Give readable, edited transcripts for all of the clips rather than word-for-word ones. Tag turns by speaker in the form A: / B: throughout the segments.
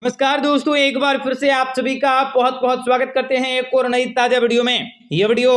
A: नमस्कार दोस्तों, एक बार फिर से आप सभी का बहुत बहुत स्वागत करते हैं एक और नई ताजा वीडियो में। यह वीडियो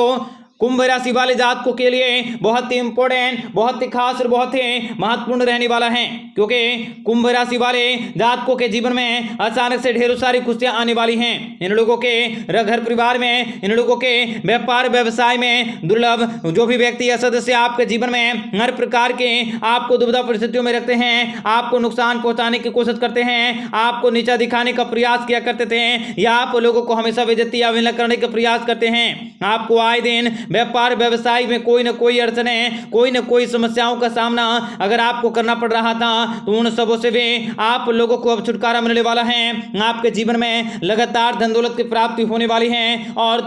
A: कुंभ राशि वाले जातकों के लिए बहुत ही इंपॉर्टेंट, बहुत ही खास और बहुत ही महत्वपूर्ण रहने वाला है, क्योंकि कुंभ राशि वाले जातकों के जीवन में अचानक से ढेरों सारी खुशियां आने वाली हैं। इन लोगों के घर परिवार में, इन लोगों के व्यापार व्यवसाय में दुर्लभ जो भी व्यक्ति या सदस्य आपके जीवन में हर प्रकार के आपको दुविधा परिस्थितियों में रखते हैं, आपको नुकसान पहुंचाने की कोशिश करते हैं, आपको नीचा दिखाने का प्रयास किया करते थे, या आप लोगों को हमेशा बेइज्जती या अवहेलना करने का प्रयास करते हैं। आपको आए दिन व्यापार व्यवसाय में कोई न कोई अड़चने, कोई न कोई समस्याओं का सामना अगर आपको करना पड़ रहा था, तो उन सबों से भी आप लोगों को अब छुटकारा मिलने वाला है। आपके जीवन में लगातार धन दौलत की प्राप्ति होने वाली है और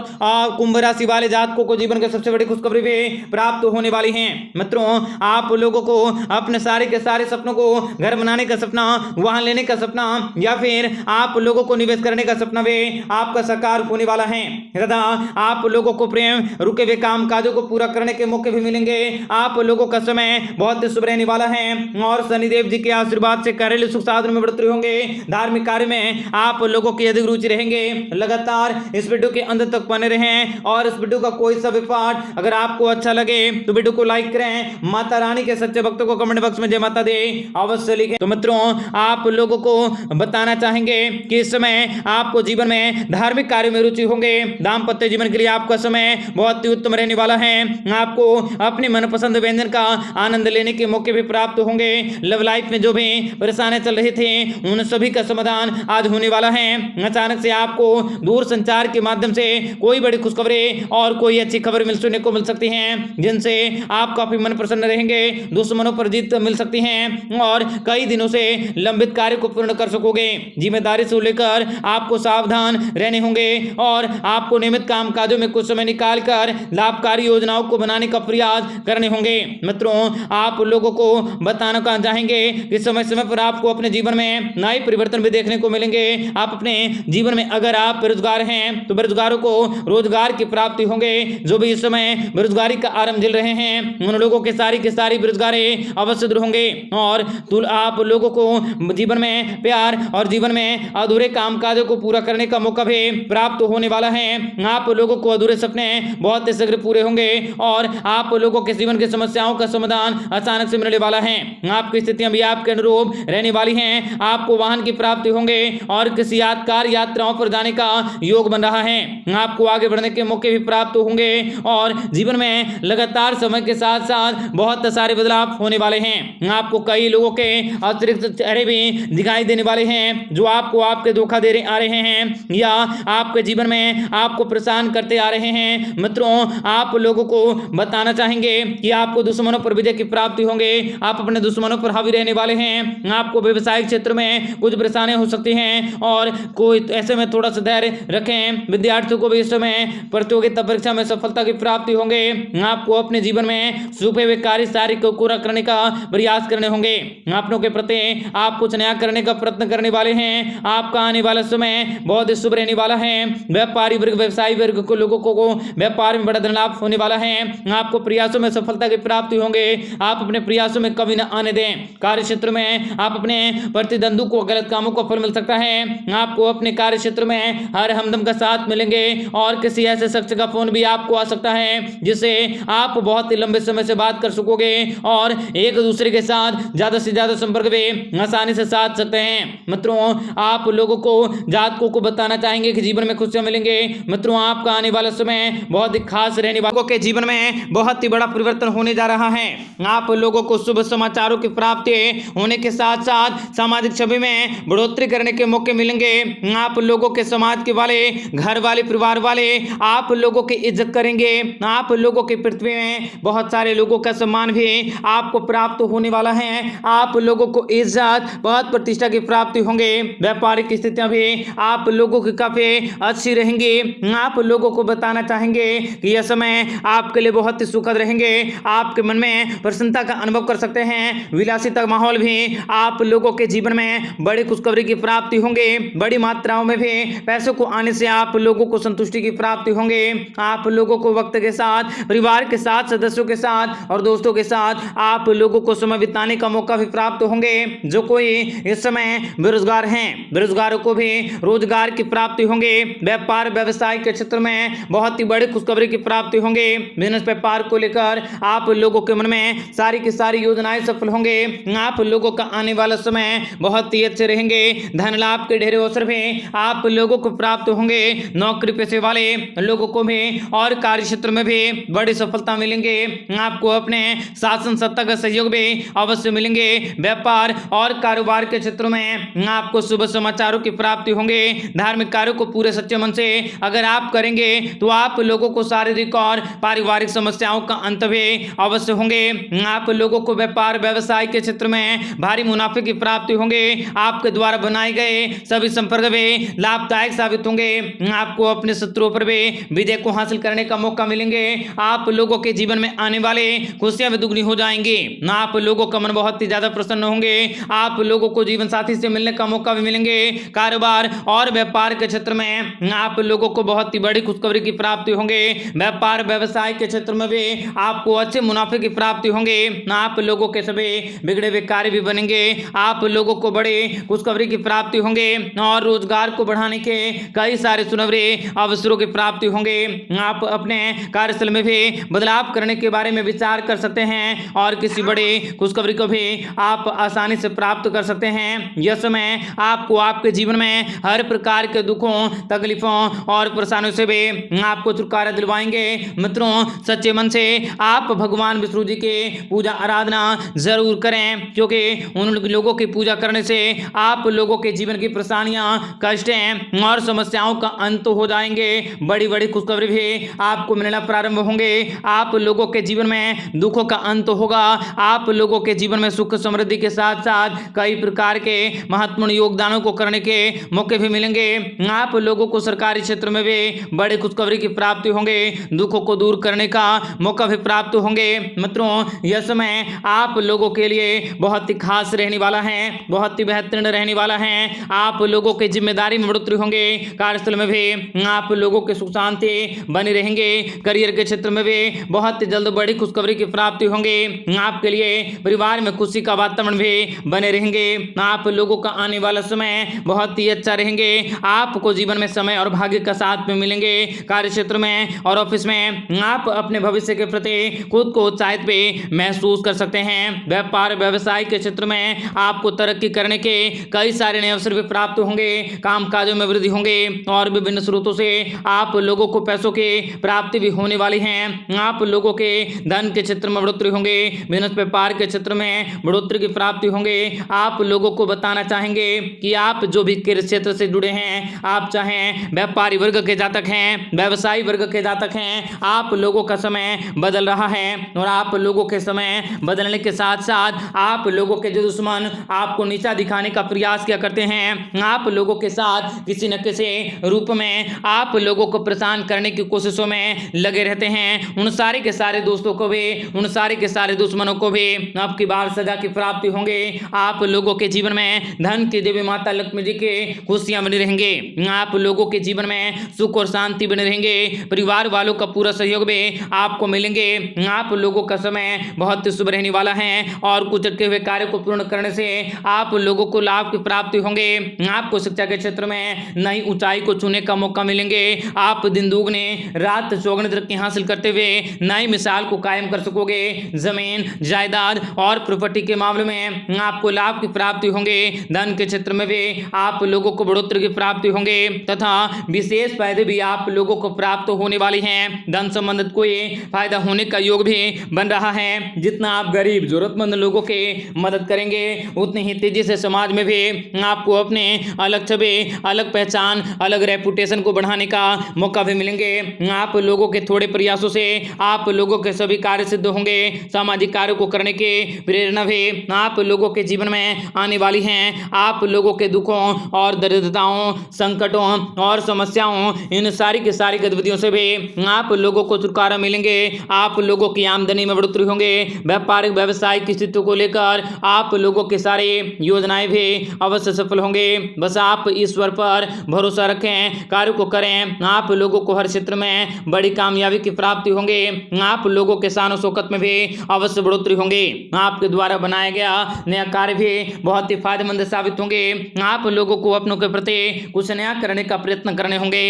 A: कुंभ राशि वाले जातकों को जीवन की सबसे बड़ी खुशखबरी भी प्राप्त होने वाली है। मित्रों, आप लोगों को अपने सारे के सारे सपनों को, घर बनाने का सपना, वाहन लेने का सपना, या फिर आप लोगों को निवेश करने का सपना भी आपका साकार होने वाला है तथा आप लोगों को प्रेम रुके हुए काम काजों को पूरा करने के मौके भी मिलेंगे। आप लोगों का समय बहुत ही शुभ रहने वाला है और शनिदेव जी के आशीर्वाद से कार्यालय सुख साधन में बढ़ोतरी होंगे। धार्मिक कार्य में आप लोगों की अधिक रुचि रहेंगे। लगातार इस वीडियो के अंत तक बने रहें और इस वीडियो का कोई सा भी पार्ट अगर आपको अच्छा लगे तो वीडियो को लाइक करें। माता रानी के सच्चे भक्तों को कमेंट बॉक्स में जय माता दे अवश्य लिखें। तो मित्रों, आप लोगों को बताना चाहेंगे कि इस समय आपको जीवन में धार्मिक कार्य में रुचि होंगे। दाम्पत्य जीवन के लिए आपका समय बहुत ही उत्तम रहने वाला है। आपको अपने मनपसंद व्यंजन का आनंद लेने के मौके भी प्राप्त होंगे। लव लाइफ में जो भी परेशानियां चल रही थी, उन सभी का समाधान आज होने वाला है। अचानक से आपको दूर संचार के माध्यम से कोई बड़ी खुशखबरी और कोई अच्छी खबर सुनने को मिल सकती है, जिनसे आप काफी मन प्रसन्न रहेंगे। दुश्मनों पर जीत मिल सकती है और कई दिनों से लंबित कार्य को पूर्ण कर सकोगे। जिम्मेदारी से लेकर आपको सावधान रहने होंगे और आपको नियमित काम काजों में कुछ समय निकाल कर लाभकारी योजनाओं को बनाने का प्रयास करने होंगे। मित्रों, आप लोगों को बताना चाहेंगे कि समय समय पर आपको अपने जीवन में नए परिवर्तन भी देखने को मिलेंगे। आप अपने जीवन में अगर आप बेरोजगार हैं तो बेरोजगारों को रोजगार की प्राप्ति होंगे। जो भी इस समय बेरोजगारी का आरंभ झेल रहे हैं, उन लोगों के सारी बेरोजगारी अवश्य दूर होंगे और आप लोगों को जीवन में प्यार और जीवन में अधूरे कामकाजों को पूरा करने का मौका भी प्राप्त होने वाला है। आप लोगों को अधूरे सपने बहुत ही शीघ्र पूरे होंगे और आप लोगों के जीवन की समस्याओं का समाधान अचानक से मिलने वाला है। आपकी स्थितियां भी आपके अनुरूप रहने वाली हैं। आपको वाहन की प्राप्ति होंगे और किसी यादगार यात्राओं पर जाने का योग बन रहा है। आपको आगे बढ़ने के मौके भी प्राप्त होंगे और जीवन में लगातार समय के साथ साथ बहुत सारे बदलाव होने वाले हैं। आपको कई लोगों के अतिरिक्त चेहरे भी दिखाई देने वाले हैं, जो आपको आपके धोखा दे आ रहे हैं या आपके जीवन में आपको परेशान करते आ रहे हैं। मित्रों, आप लोगों को बताना चाहेंगे कि आपको दुश्मनों पर विजय की प्राप्ति होंगे। आप अपने दुश्मनों पर हावी रहने वाले हैं। आपको व्यवसायिक क्षेत्र में कुछ परेशानियां हो सकती हैं और कोई ऐसे में थोड़ा सा धैर्य रखें। विद्यार्थियों को भी इस समय प्रतियोगिता परीक्षा में सफलता की प्राप्ति होंगे। आपको अपने जीवन में छुपे हुए कार्य को पूरा करने का प्रयास करने होंगे। अपनों के प्रति आप कुछ नया करने का प्रयत्न करने वाले हैं। आपका आने वाला समय बहुत ही शुभ रहने वाला है। व्यापारी वर्ग, व्यवसायी वर्ग को लोगों को व्यापार में बड़ा धन लाभ होने वाला है। आपको प्रयासों में सफलता की प्राप्ति होंगे। आप अपने प्रयासों में कभी न आने दें। कार्य क्षेत्र में आप अपने प्रतिद्वंद्वी को गलत कामों का फल मिल सकता है। आपको अपने कार्य क्षेत्र में हर हमदम का साथ मिलेंगे और किसी ऐसे शख्स का फोन भी आपको आ सकता है जिससे आप बहुत ही लंबे समय से बात कर सकोगे और एक दूसरे के साथ ज्यादा से ज्यादा संपर्क भी आसानी से साध सकते हैं। मित्रों, आप लोगों को जातकों को बताना चाहेंगे कि जीवन में खुशियां मिलेंगे। मित्रों, आपका आने वाला समय बहुत ही खास रहने वालों के जीवन में बहुत ही बड़ा परिवर्तन होने जा रहा है। आप लोगों को शुभ समाचारों की प्राप्ति होने के साथ साथ सामाजिक छवि में बढ़ोतरी करने के मौके मिलेंगे। आप लोगों के समाज के वाले, घर वाले, परिवार वाले आप लोगों की इज्जत करेंगे। आप लोगों की पृथ्वी में बहुत सारे लोगों का सम्मान भी आपको प्राप्त होने वाला है। आप लोगों को इज्जत, बहुत प्रतिष्ठा की प्राप्ति होंगे। व्यापारिक स्थितियां भी आप लोगों की काफी अच्छी रहेंगी। आप लोगों को बताना चाहेंगे कि यह समय आपके लिए बहुत ही सुखद रहेंगे। आपके मन में प्रसन्नता का अनुभव कर सकते हैं। विलासिता माहौल भी आप लोगों के जीवन में बड़ी खुशखबरी की प्राप्ति होंगे। बड़ी मात्राओं में भी पैसों को आने से आप लोगों को संतुष्टि की प्राप्ति होंगे। आप लोगों को वक्त के साथ, परिवार के साथ, सदस्यों के साथ और दोस्तों के साथ आप लोगों को समय बिताने का मौका भी प्राप्त होंगे। जो कोई इस समय बेरोजगार हैं, बेरोजगारों को भी रोजगार की प्राप्ति होंगे। व्यापार व्यवसाय के क्षेत्र में बहुत ही बड़ी खुशखबरी की प्राप्ति होंगे। बिजनेस व्यापार को लेकर आप लोगों के मन में सारी की सारी योजनाएं सफल होंगे। आप लोगों का आने वाला समय बहुत ही अच्छे रहेंगे। धन लाभ के ढेर अवसर भी आप लोगों को प्राप्त होंगे। नौकरी पेशे वाले लोगों को भी और कार्य क्षेत्र में भी बड़ी सफलता मिलेंगे। आपको अपने शासन सत्ता का सहयोग भी अवश्य मिलेंगे। व्यापार और कारोबार के क्षेत्र में आपको शुभ समाचारों की प्राप्ति होंगे। धार्मिक कार्यों को पूरे सच्चे मन से अगर आप करेंगे तो आप लोगों को शारीरिक और पारिवारिक समस्याओं का अंत भी अवश्य होंगे। आप लोगों को व्यापार व्यवसाय के क्षेत्र में भारी मुनाफे की प्राप्ति होंगे। आपके द्वारा बनाए गए सभी संपर्क भी लाभदायक साबित होंगे। आपको अपने शत्रुओं पर भी विजय को हासिल करने का मौका मिलेंगे। आप लोगों के जीवन में आने वाले खुशियां भी दुगनी हो जाएंगी। आप लोगों का मन बहुत ही ज्यादा प्रसन्न होंगे। आप लोगों को जीवन साथी से मिलने का मौका भी मिलेंगे। कारोबार और व्यापार के क्षेत्र में आप लोगों को बहुत ही बड़ी खुशखबरी की प्राप्ति होंगे। व्यापार व्यवसाय के क्षेत्र में भी आपको अच्छे मुनाफे की प्राप्ति होंगे। आप लोगों के सभी बिगड़े हुए कार्य भी बनेंगे। आप लोगों को बड़े खुशखबरी की प्राप्ति होंगे और रोजगार को बढ़ाने के कई सारे सुनहरे अवसरों की प्राप्ति होंगे। आप अपने कार्यस्थल में भी बदलाव करने के बारे में विचार कर सकते हैं और किसी बड़े खुशखबरी को भी आप आसानी से प्राप्त कर सकते हैं। यह समय आपको आपके जीवन में हर प्रकार के दुखों, तकलीफों और परेशानियों से भी आपको छुटकारा दिलवाएंगे। मित्रों, सच्चे मन से आप भगवान विष्णु जी के पूजा आराधना जरूर करें, क्योंकि उन लोगों की पूजा करने से आप लोगों के जीवन की परेशानियां, कष्टें और समस्याओं का अंत हो जाएंगे। बड़ी बड़ी खुशखबरी भी आपको मिलना प्रारंभ होंगे। आप लोगों के जीवन में दुखों का अंत होगा। आप लोगों के जीवन में सुख समृद्धि के साथ साथ कई प्रकार के महत्वपूर्ण योगदानों को करने के मौके भी मिलेंगे। आप लोगों को सरकारी क्षेत्र में भी बड़ी खुशखबरी की प्राप्ति होंगे। दुखों को दूर करने का मौका भी प्राप्त होंगे। मित्रों, यह समय आप लोगों के लिए बहुत ही खास रहने वाला है, बहुत ही बेहतरीन रहने वाला है। आप लोगों की जिम्मेदारी में बढ़ोतरी होंगे। कार्यस्थल में भी आप लोगों के सुख शांति बनी रहेंगे। करियर के क्षेत्र में भी बहुत ही जल्द बड़ी खुशखबरी की प्राप्ति होंगे। आपके लिए परिवार में खुशी का वातावरण भी बने रहेंगे। आप लोगों का आने वाला समय बहुत ही अच्छा रहेंगे। आपको जीवन में समय और भाग्य का साथ में मिलेंगे। कार्य क्षेत्र में और ऑफिस में आप अपने भविष्य के प्रति खुद को उत्साहित भी महसूस कर सकते हैं। व्यापार व्यवसाय के क्षेत्र में आपको तरक्की करने के कई सारे नए अवसर भी प्राप्त होंगे। काम काजों में वृद्धि होंगे और विभिन्न स्रोतों से आप लोगों को पैसों की प्राप्ति भी होने वाली है। आप लोगों के धन के क्षेत्र में बढ़ोतरी होंगे। बिजनेस व्यापार के क्षेत्र में बढ़ोतरी की प्राप्ति होंगे। आप लोगों को बताना चाहेंगे कि आप जो भी क्षेत्र से जुड़े हैं, आप चाहें व्यापारी वर्ग के जातक हैं, व्यवसायी वर्ग के जातक हैं, आप लोगों का समय बदल रहा है और आप लोगों के समय बदलने के साथ साथ आप लोगों के जो दुश्मन आपको नीचा दिखाने का प्रयास किया करते हैं, आप लोगों के साथ किसी न किसी रूप में आप लोगों को परेशान करने की कोशिशों में लगे रहते हैं, उन सारे के सारे दोस्तों को भी, उन सारे के सारे दुश्मनों को भी अब की बार सजा की प्राप्ति होंगे। आप लोगों के जीवन में धन की देवी माता लक्ष्मी जी के खुशियां बनी रहेंगे। आप लोगों के जीवन में सुख और शांति बने रहेंगे। परिवार वालों का पूरा सहयोग भी आपको मिलेंगे। आप लोगों का समय बहुत शुभ रहने वाला है और कुछ अटके हुए कार्य को पूर्ण करने से आप लोगों को लाभ की प्राप्ति होंगे। आपको शिक्षा के क्षेत्र में नई ऊंचाई को छूने का मौका मिलेंगे। आप दिन दुगने रात चौगुने तरक्की हासिल करते हुए नई मिसाल को कायम कर सकोगे। जमीन जायदाद और प्रॉपर्टी के मामले में आपको लाभ की प्राप्ति होंगे। धन के क्षेत्र में भी आप लोगों को बढ़ोतरी की प्राप्ति होंगे तथा विशेष फायदे भी आप लोगों को प्राप्त होने वाली हैं। धन संबंधित कोई फायदा होने का योग भी बन रहा है। जितना आप गरीब जरूरतमंद लोगों के मदद करेंगे, उतनी ही तेजी से समाज में भी आपको अपने अलग छवि, अलग पहचान, अलग रेपुटेशन को बढ़ाने का मौका भी मिलेंगे। आप लोगों के थोड़े प्रयासों से आप लोगों के सभी कार्य सिद्ध होंगे। सामाजिक कार्यों को करने की प्रेरणा भी आप लोगों के जीवन में आने वाली है। आप लोगों के दुखों और दरिद्रताओं, संकटों और समस्याओं, इन सारी की सारी गतिविधियों से भी आप लोगों को छुटकारा मिलेंगे। आप लोगों की आमदनी में बढ़ोतरी होंगे। व्यापारिक व्यवसायिक स्थितियों को लेकर आप लोगों के सारे योजनाएं भी अवश्य सफल होंगे। बस आप ईश्वर पर भरोसा रखें, कार्य को करें। आप लोगों को हर क्षेत्र में बड़ी कामयाबी की प्राप्ति होंगे। आप लोगों के शान शौकत में भी अवश्य बढ़ोतरी होंगे। आपके द्वारा बनाया गया नया कार्य भी बहुत ही फायदेमंद साबित होंगे। आप लोगों को अपनों के प्रति कुछ नया करने का प्रयत्न करने होंगे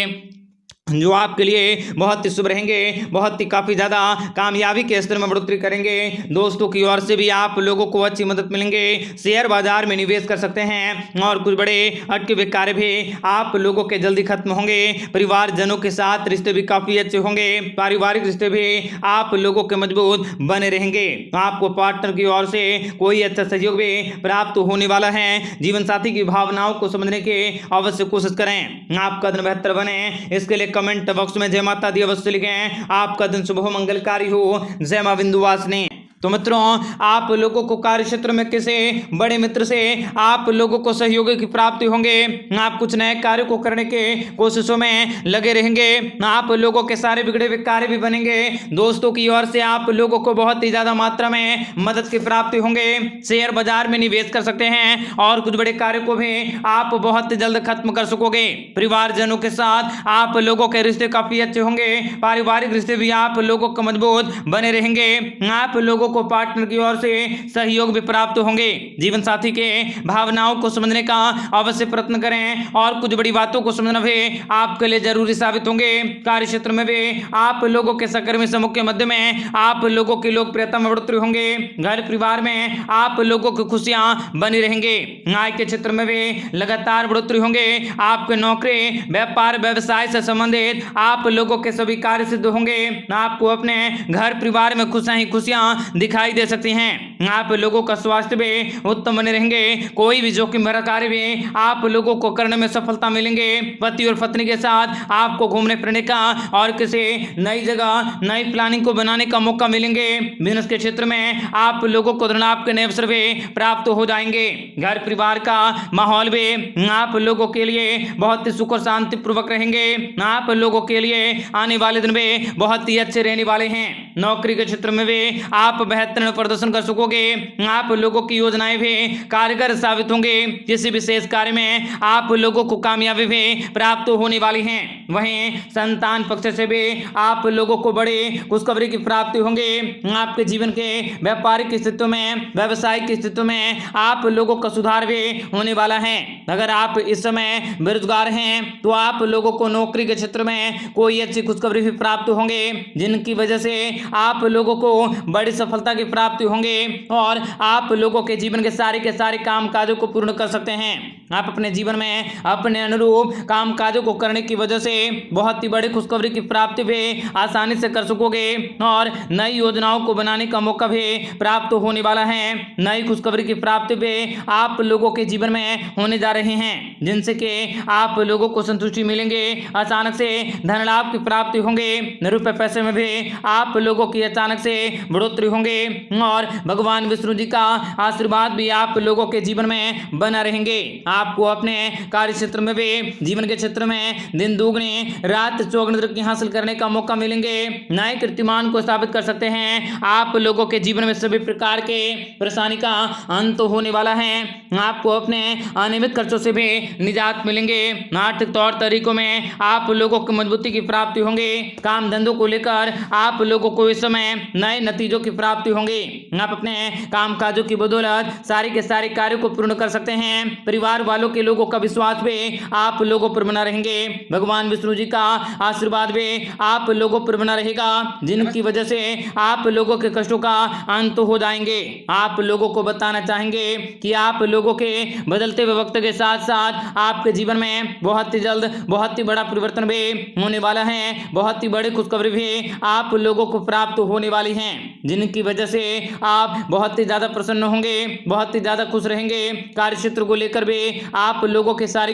A: जो आपके लिए बहुत ही शुभ रहेंगे। बहुत ही काफ़ी ज़्यादा कामयाबी के स्तर में बढ़ोतरी करेंगे। दोस्तों की ओर से भी आप लोगों को अच्छी मदद मिलेंगे। शेयर बाजार में निवेश कर सकते हैं और कुछ बड़े अटके हुए कार्य भी आप लोगों के जल्दी खत्म होंगे। परिवारजनों के साथ रिश्ते भी काफ़ी अच्छे होंगे। पारिवारिक रिश्ते भी आप लोगों के मजबूत बने रहेंगे। आपको पार्टनर की ओर से कोई अच्छा सहयोग भी प्राप्त होने वाला है। जीवन साथी की भावनाओं को समझने की अवश्य कोशिश करें। आपका दिन बेहतर बने इसके लिए कमेंट बॉक्स में जय माता दी अवश्य लिखें। आपका दिन शुभ हो, मंगलकारी हो। जय मां विंध्यवासिनी। तो मित्रों, आप लोगों को कार्य क्षेत्र में किसी बड़े मित्र से आप लोगों को सहयोग की प्राप्ति होंगे। आप कुछ नए कार्य को करने के कोशिशों में लगे रहेंगे। आप लोगों के सारे बिगड़े हुए कार्य भी बनेंगे। दोस्तों की ओर से आप लोगों को बहुत ही ज्यादा मात्रा में मदद की प्राप्ति होंगे। शेयर बाजार में निवेश कर सकते हैं और कुछ बड़े कार्य को भी आप बहुत जल्द खत्म कर सकोगे। परिवारजनों के साथ आप लोगों के रिश्ते काफी अच्छे होंगे। पारिवारिक रिश्ते भी आप लोगों को मजबूत बने रहेंगे। आप लोगों को पार्टनर की ओर से सहयोग भी प्राप्त होंगे। जीवन साथी के भावनाओं को समझने का अवश्य प्रयत्न करें और कुछ बड़ी बातों को समझना भी आपके लिए जरूरी साबित होंगे। कार्य क्षेत्र में भी आप लोगों के सहकर्मी समूह के मध्य में आप लोगों की लोकप्रियता में बढ़ोतरी होंगे। घर परिवार में आप लोगों की खुशियां बनी रहेंगे। आय के क्षेत्र में भी लगातार बढ़ोतरी होंगे। आपके नौकरी व्यापार व्यवसाय से संबंधित आप लोगों के सभी कार्य सिद्ध होंगे। आपको अपने घर परिवार में खुशियां ही खुशियां दिखाई दे सकती हैं। आप लोगों का स्वास्थ्य भी उत्तम बने रहेंगे। कोई भी जोखिम भरा कार्य भी आप लोगों को करने में सफलता मिलेंगे। पति और पत्नी के साथ आपको घूमने फिरने का और किसी नई जगह नई प्लानिंग को बनाने का मौका मिलेंगे। बिजनेस के क्षेत्र में आप लोगों को धनाभ के नए अवसर भी प्राप्त हो जाएंगे। घर परिवार का माहौल भी आप लोगों के लिए बहुत ही सुख और शांति पूर्वक रहेंगे। आप लोगों के लिए आने वाले दिन भी बहुत ही अच्छे रहने वाले हैं। नौकरी के क्षेत्र में भी आप बेहतर प्रदर्शन कर सकोगे। आप लोगों की योजनाएं भी कारगर साबित होंगे। किसी विशेष कार्य में आप लोगों को कामयाबी भी प्राप्त होने वाली है। वहीं संतान पक्ष से भी आप लोगों को बड़ी खुशखबरी की प्राप्ति होंगे। आपके जीवन के व्यापारिक स्थितियों में व्यवसायिक स्थितियों में आप लोगों का सुधार भी होने वाला है। अगर आप इस समय बेरोजगार हैं तो आप लोगों को नौकरी के क्षेत्र में कोई अच्छी खुशखबरी भी प्राप्त होंगे, जिनकी वजह से आप लोगों को बड़ी सफलता की प्राप्ति होंगे और आप लोगों के जीवन के सारे काम काजों को पूर्ण कर सकते हैं। आप अपने जीवन में अपने अनुरूप काम काजों को करने की वजह से बहुत ही बड़ी खुशखबरी की प्राप्ति भी आसानी से कर सकोगे और नई योजनाओं को बनाने का मौका भी प्राप्त होने वाला है। नई खुशखबरी की प्राप्ति भी आप लोगों के जीवन में होने जा रहे हैं, जिनसे कि आप लोगों को संतुष्टि मिलेंगे। अचानक से धन लाभ की प्राप्ति होंगे। रुपए पैसे में भी आप लोगों की अचानक से बढ़ोतरी होंगे और भगवान विष्णु जी का आशीर्वाद भी आप लोगों के जीवन में बना रहेंगे। आपको अपने कार्य क्षेत्र में भी जीवन के क्षेत्र में दिन दुगनी रात चौगुनी तरक्की हासिल करने का मौका मिलेंगे। नए कीर्तिमान को स्थापित कर सकते हैं। आप लोगों के जीवन में सभी प्रकार के परेशानी का अंत होने वाला है। आपको अपने अनियमित खर्चों से भी निजात मिलेंगे। आर्थिक तौर तरीकों में आप लोगों को मजबूती की प्राप्ति होंगे। काम धंधों को लेकर आप लोगों को इस समय नए नतीजों की प्राप्ति होंगे। आप अपने काम काजों की बदौलत सारे के सारे कार्यों को पूर्ण कर सकते हैं। परिवार वालों के लोगों का विश्वास भी आप लोगों पर बना रहेंगे। भगवान विष्णु जी का आशीर्वाद भी आप लोगों पर बना रहेगा, जिनकी वजह से आप लोगों के कष्टों का अंत हो जाएंगे। आप लोगों को बताना चाहेंगे कि आप लोगों के बदलते हुए वक्त के साथ साथ आपके जीवन में बहुत ही जल्द बहुत ही बड़ा परिवर्तन भी होने वाला है। बहुत ही बड़ी खुशखबरी भी आप लोगों को प्राप्त होने वाली है। जिनकी वजह से आप बहुत ही ज्यादा प्रसन्न होंगे, बहुत ही ज्यादा खुश रहेंगे। कार्य क्षेत्र को लेकर भी आप लोगों के सारे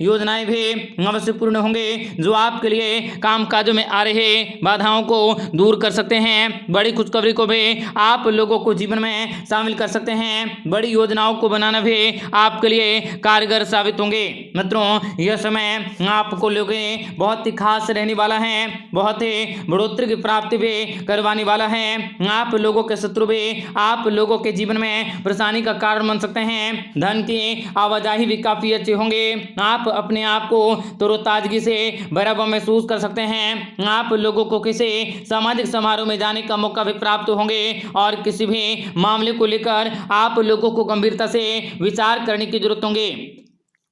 A: योजनाएं भी अवश्य पूर्ण होंगे, जो आपके लिए काम काजों में आ रहे बाधाओं को दूर कर सकते हैं। बड़ी खुशखबरी को भी आप लोगों को जीवन में शामिल कर सकते हैं। बड़ी योजनाओं को बनाना भी आपके लिए कारगर साबित होंगे। मित्रों, यह समय आपको लोगों बहुत ही खास रहने वाला है, बहुत ही बढ़ोतरी की प्राप्ति भी करवाने वाला है। आप लोगों के शत्रु भी आप लोगों के जीवन में परेशानी का कारण बन सकते हैं। धन की आवाजाही भी काफी अच्छे होंगे। आप अपने आप को तरोताजगी से भरा हुआ महसूस कर सकते हैं। आप लोगों को किसी सामाजिक समारोह में जाने का मौका भी प्राप्त होंगे और किसी भी मामले को लेकर आप लोगों को गंभीरता से विचार करने की जरूरत होगी।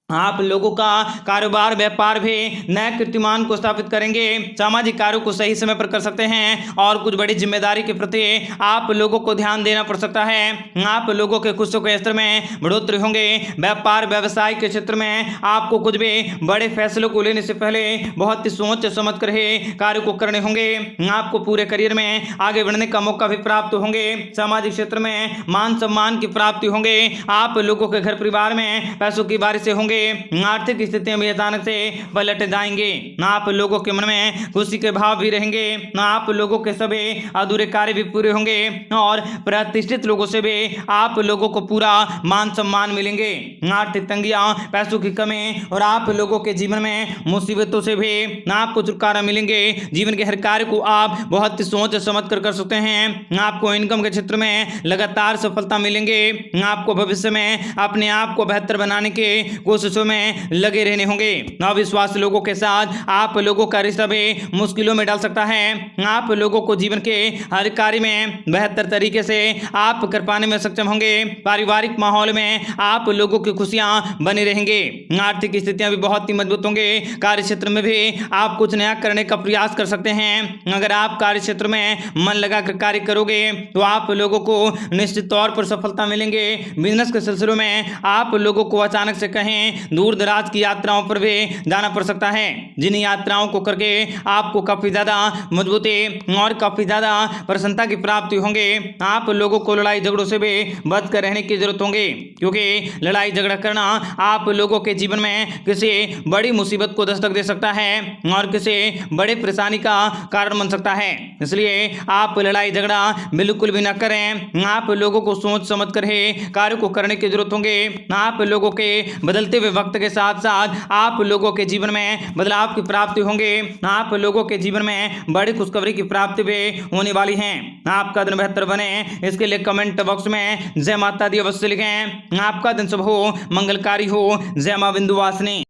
A: आप लोगों का कारोबार व्यापार भी नए कीर्तिमान को स्थापित करेंगे। सामाजिक कार्यों को सही समय पर कर सकते हैं और कुछ बड़ी जिम्मेदारी के प्रति आप लोगों को ध्यान देना पड़ सकता है। आप लोगों के खुशियों के स्तर में बढ़ोतरी होंगे। व्यापार व्यवसाय के क्षेत्र में आपको कुछ भी बड़े फैसलों को लेने से पहले बहुत ही सोच समझ कर ही कार्य को करने होंगे। आपको पूरे करियर में आगे बढ़ने का मौका भी प्राप्त होंगे। सामाजिक क्षेत्र में मान सम्मान की प्राप्ति होंगे। आप लोगों के घर परिवार में पैसों की बारिश होंगे। आर्थिक स्थितियां भी अचानक से पलट जाएंगे। आप लोगों के मन में खुशी के भाव भी रहेंगे। आप लोगों के सभी अधूरे कार्य भी पूरे होंगे और प्रतिष्ठित लोगों से भी आप लोगों को पूरा मान सम्मान मिलेंगे। आर्थिक तंगियां, पैसों की कमी और आप लोगों के जीवन में मुसीबतों से भी आपको छुटकारा मिलेंगे। जीवन के हर कार्य को आप बहुत ही सोच समझ कर सकते हैं। आपको इनकम के क्षेत्र में लगातार सफलता मिलेंगे। आपको भविष्य में अपने आप को बेहतर बनाने के कोशिशों में लगे रहने होंगे। अविश्वास लोगों के साथ आप लोगों का रिश्ता भी मुश्किलों में डाल सकता है। आप लोगों को जीवन के हर कार्य में बेहतर तरीके से आप कर पाने में सक्षम होंगे। पारिवारिक माहौल में आप लोगों की खुशियां बनी रहेंगे। आर्थिक स्थितियां भी बहुत ही मजबूत होंगे। कार्य क्षेत्र में भी आप कुछ नया करने का प्रयास कर सकते हैं। अगर आप कार्य क्षेत्र में मन लगाकर कार्य करोगे तो आप लोगों को निश्चित तौर पर सफलता मिलेंगे। बिजनेस के सिलसिलों में आप लोगों को अचानक से कहें दूर दराज की यात्राओं पर भी जाना पड़ सकता है, जिन यात्राओं को करके आपको काफी ज्यादा मजबूती और काफी ज्यादा प्रसन्नता की प्राप्ति होंगे। आप लोगों को लड़ाई झगड़ों से भी बच कर रहने की जरूरत होगी, क्योंकि लड़ाई झगड़ा करना आप लोगों के जीवन में किसी बड़ी मुसीबत को दस्तक दे सकता है और किसी बड़ी परेशानी का कारण बन सकता है। इसलिए आप लड़ाई झगड़ा बिल्कुल भी न करें। आप लोगों को सोच समझ कर ही कार्य को करने की जरूरत होगी। आप लोगों के बदलते हुए वक्त के साथ साथ आप लोगों के जीवन में बदलाव की प्राप्ति होंगे। आप लोगों के जीवन में बड़ी खुशखबरी की प्राप्ति भी होने वाली है। आपका दिन बेहतर बने, इसके लिए कमेंट बॉक्स में जय माता दी अवश्य लिखें। आपका दिन शुभ हो, मंगलकारी हो। जय मां विंध्यवासिनी।